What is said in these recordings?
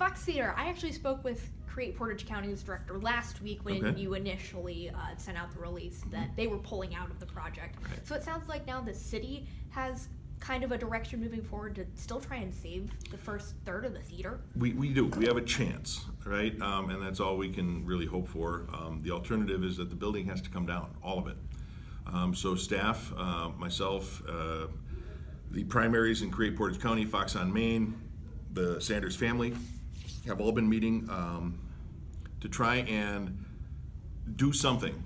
Fox Theater, I actually spoke with Create Portage County's director last week when Okay. you initially sent out the release that they were pulling out of the project. Right. So it sounds like now the city has kind of a direction moving forward to still try and save the first third of the theater. We do. We have a chance, right? And that's all we can really hope for. The alternative is that the building has to come down, all of it. So staff, myself, the primaries in Create Portage County, Fox on Main, the Sanders family have all been meeting to try and do something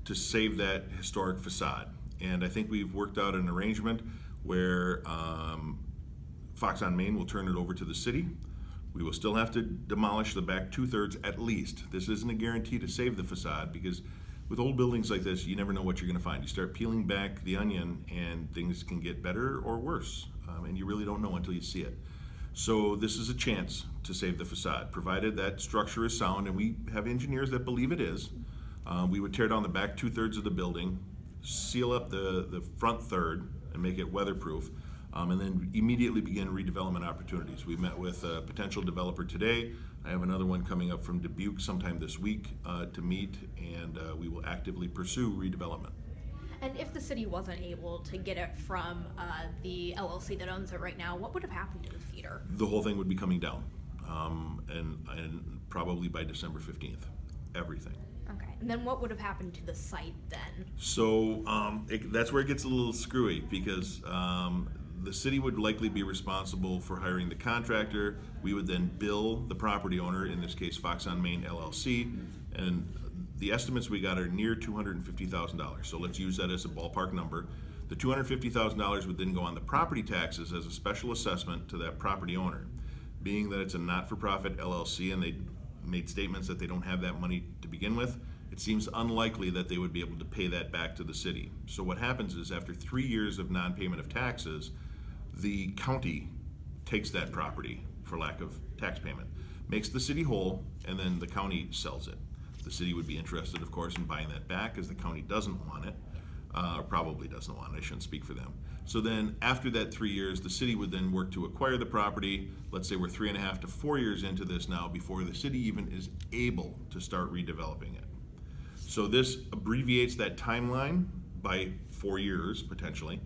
to save that historic facade. And I think we've worked out an arrangement where Fox on Main will turn it over to the city. We will still have to demolish the back 2/3 at least. This isn't a guarantee to save the facade because with old buildings like this, you never know what you're going to find. You start peeling back the onion and things can get better or worse, and you really don't know until you see it. So this is a chance to save the facade, provided that structure is sound, and we have engineers that believe it is. We would tear down the back 2/3 of the building, seal up the front third, and make it weatherproof, and then immediately begin redevelopment opportunities. We met with a potential developer today. I have another one coming up from Dubuque sometime this week to meet, and we will actively pursue redevelopment. And if the city wasn't able to get it from the LLC that owns it right now, what would have happened to the theater? The whole thing would be coming down, and probably by December 15th, everything. Okay, and then what would have happened to the site then? So that's where it gets a little screwy because the city would likely be responsible for hiring the contractor. We would then bill the property owner, in this case Fox on Main LLC, and the estimates we got are near $250,000. So let's use that as a ballpark number. The $250,000 would then go on the property taxes as a special assessment to that property owner. Being that it's a not-for-profit LLC and they made statements that they don't have that money to begin with, it seems unlikely that they would be able to pay that back to the city. So what happens is after 3 years of non-payment of taxes, the county takes that property for lack of tax payment, makes the city whole, and then the county sells it. The city would be interested, of course, in buying that back as the county doesn't want it, or probably doesn't want it, I shouldn't speak for them. So then after that 3 years, the city would then work to acquire the property. Let's say we're 3.5 to 4 years into this now before the city even is able to start redeveloping it. So this abbreviates that timeline by 4 years potentially,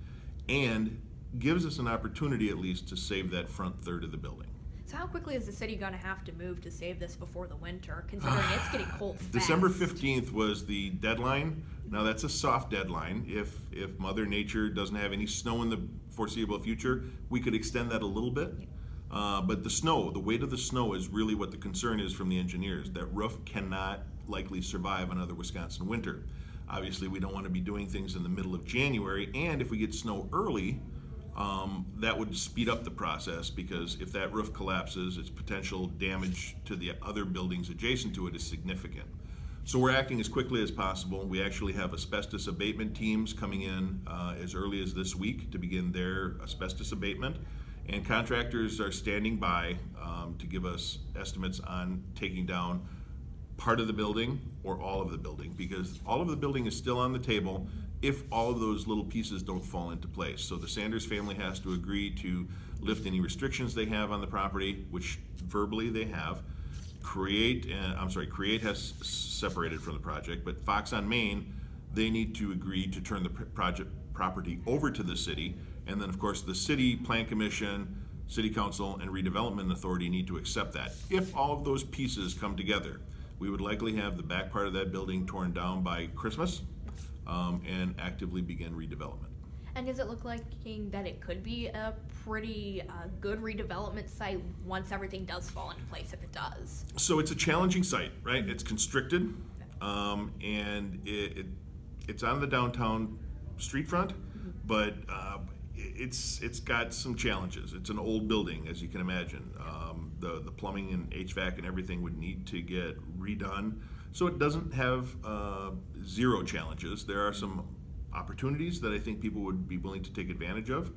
and gives us an opportunity at least to save that front third of the building. So how quickly is the city going to have to move to save this before the winter, considering it's getting cold fast? December 15th was the deadline. Now that's a soft deadline. If Mother Nature doesn't have any snow in the foreseeable future, we could extend that a little bit. But the snow, the weight of the snow is really what the concern is from the engineers. That roof cannot likely survive another Wisconsin winter. Obviously, we don't want to be doing things in the middle of January, and if we get snow early, that would speed up the process because if that roof collapses, its potential damage to the other buildings adjacent to it is significant. So we're acting as quickly as possible. We actually have asbestos abatement teams coming in as early as this week to begin their asbestos abatement. And contractors are standing by to give us estimates on taking down part of the building or all of the building, because all of the building is still on the table if all of those little pieces don't fall into place. So the Sanders family has to agree to lift any restrictions they have on the property, which verbally they have. Create has separated from the project, but Fox on Main, they need to agree to turn the property over to the city. And then of course the city plan commission, city council, and redevelopment authority need to accept that. If all of those pieces come together, we would likely have the back part of that building torn down by Christmas and actively begin redevelopment. And does it look like that it could be a pretty good redevelopment site once everything does fall into place, if it does? So it's a challenging site, right? It's constricted, and it's on the downtown street front, but it's got some challenges. It's an old building, as you can imagine. The plumbing and HVAC and everything would need to get redone. So it doesn't have zero challenges. There are some opportunities that I think people would be willing to take advantage of.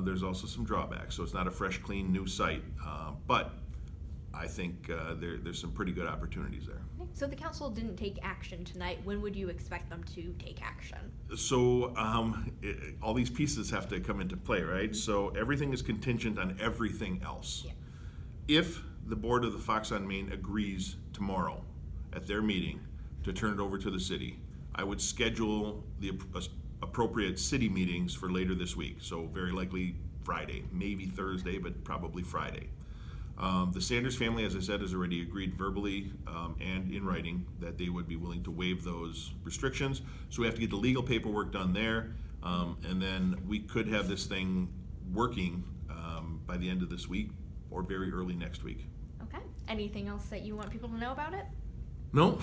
There's also some drawbacks. So it's not a fresh, clean, new site, but I think there's some pretty good opportunities there. So the council didn't take action tonight. When would you expect them to take action? So all these pieces have to come into play, right? So everything is contingent on everything else. Yeah. If the board of the Fox on Main agrees tomorrow at their meeting to turn it over to the city, I would schedule the appropriate city meetings for later this week. So very likely Friday, maybe Thursday, but probably Friday. The Sanders family, as I said, has already agreed verbally and in writing that they would be willing to waive those restrictions. So we have to get the legal paperwork done there, and then we could have this thing working by the end of this week or very early next week. Okay. Anything else that you want people to know about it? No,